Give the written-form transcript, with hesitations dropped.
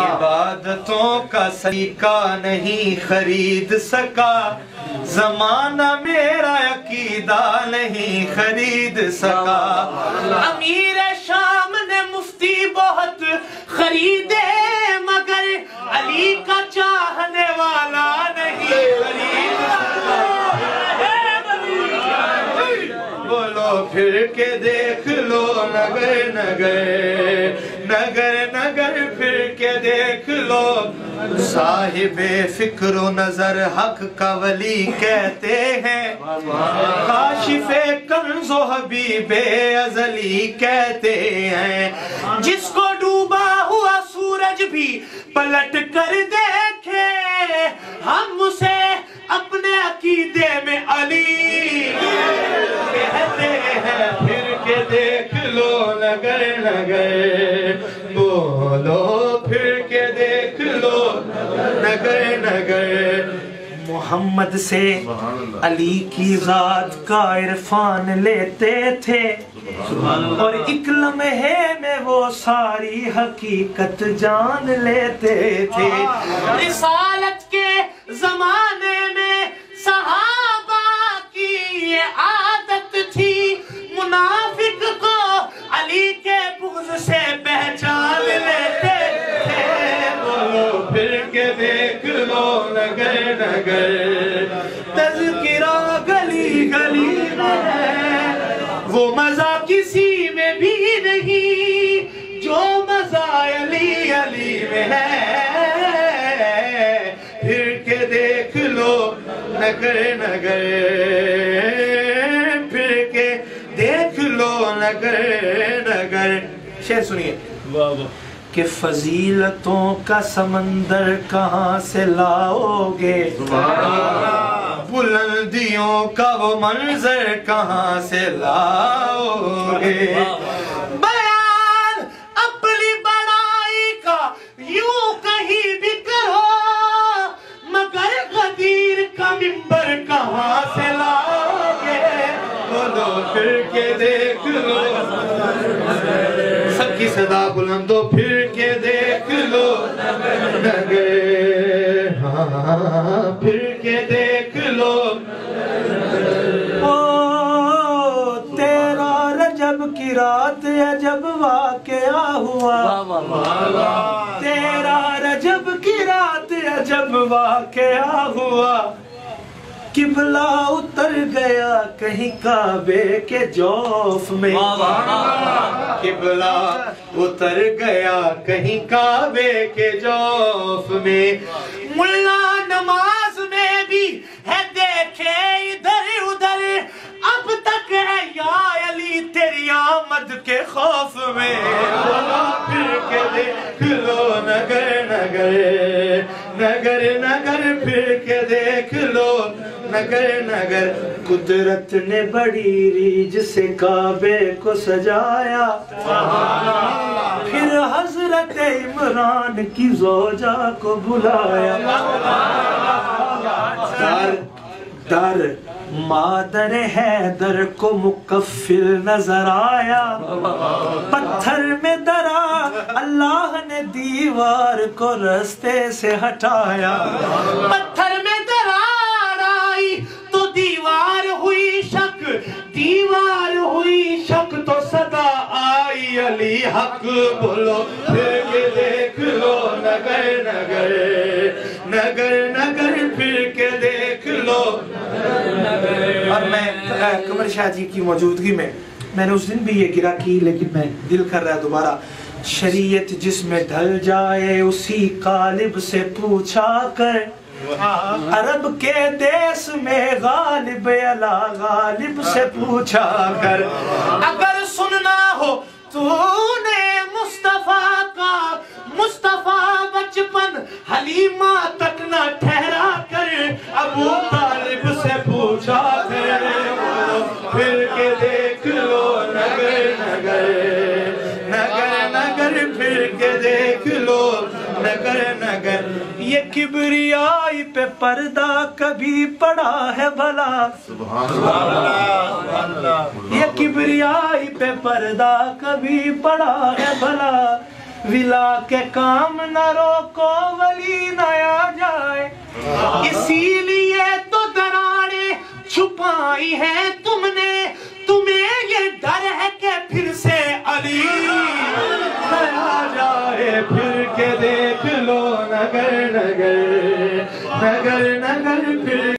عبادتوں کا سلیقہ نہیں خرید سکا، زمانہ میرا عقیدہ نہیں خرید سکا۔ امیر شام نے مفتی بہت خریدے، مگر علی کا چاہنے والا نہیں خرید سکا۔ بولو پھر کے دیکھ لو نگر نگر، نگر نگر پھر کے دیکھ لو، صاحب فکر و نظر حق کا ولی کہتے ہیں، کاشف کنز و حبیب ازلی کہتے ہیں۔ جس کو ڈوبا ہوا سورج بھی پلٹ کر دیکھے، ہم اسے اپنے عقیدے میں علی کہتے ہیں۔ پھر کے دیکھ لو نگر نگر، بولو پھر کے دیکھ لو نگر نگر۔ محمد سے علی کی ذات کا عرفان لیتے تھے، اور ایک لمحے میں وہ ساری حقیقت جان لیتے تھے۔ رسالت کے زمانے میں صحابہ کی یہ عادت تھی، منافق کو علی کے بغض سے پہچان لیتے تھے۔ بولو پھر کے دیکھ لو نگر نگر، تذکرہ گلی گلی میں ہے، وہ مزہ کسی میں بھی نہیں جو مزہ علی علی میں ہے۔ پھر کے دیکھ لو نگر نگر، پھر کے دیکھ لو نگر نگر۔ شعر سنیے کہ فضیلتوں کا سمندر کہاں سے لاؤ گے، بلندیوں کا وہ منظر کہاں سے لاؤ گے، بیان اپنی بڑائی کا یوں کہیں بھی کرو، مگر غدیر کا منبر کہاں سے لاؤ گے۔ بولو پھر کے دیکھ لو، سب کی صدا بلند ہو، پھر کے دیکھ لو نگر، ہاں پھر کے دیکھ لو۔ او تیرا رجب کی رات عجب واقعہ ہوا، تیرا رجب کی رات عجب واقعہ ہوا، قبلہ اتر گیا کہیں کعبے کے جوف میں، قبلہ اتر گیا کہیں کعبے کے جوف میں، ملا نماز میں بھی ہے دیکھے ادھر ادھر، اب تک ہے یا علی تیری آمد کے خوف میں۔ پھر کے دیکھ لو نگر نگر، نگر نگر پھر کے دیکھ لو نگر نگر۔ قدرت نے بڑی ریج سے کعبے کو سجایا، پھر حضرت عمران کی زوجہ کو بلایا، در مادر حیدر کو مکفل نظر آیا، پتھر میں درا اللہ نے دیوار کو رستے سے ہٹایا، پتھر میں درار آئی تو دیوار ہوئی شک، دیوار ہوئی شک تو صدا آئی علی حق۔ بولو پھر کے دیکھ لو نگر نگر، نگر نگر پھر کے دیکھ لو۔ اور میں قمر شاہ جی کی موجودگی میں نے اس دن بھی یہ گرا کی، لیکن میں دل کر رہا ہے دوبارہ، شریعت جس میں ڈھل جائے اسی قالب سے پوچھا کر، عرب کے دیس میں غالب الا غالب سے پوچھا کر، اگر سننا ہو تو نے مصطفیٰ کا، مصطفیٰ بچپن حلیمہ تک نہ ٹھہرا کر، ابو طالب سے پوچھا کر۔ پھر کے دیکھ لو نگر نگر، نگر نگر پھر کے دیکھ لو نگر نگر۔ یہ کبریائی پہ پردہ کبھی پڑا ہے بھلا، یہ کبریائی پہ پردہ کبھی پڑا ہے بھلا، ولا کے کام نہ روکو ولی نہ آ جائے، اسی لیے تو دراڑیں چھپائی ہے تم نے، تمہیں یہ ڈر ہے کہ پھر سے علی نہ آ جائے، پھر کے دیکھ لو نگر نگر نگر نگر پھر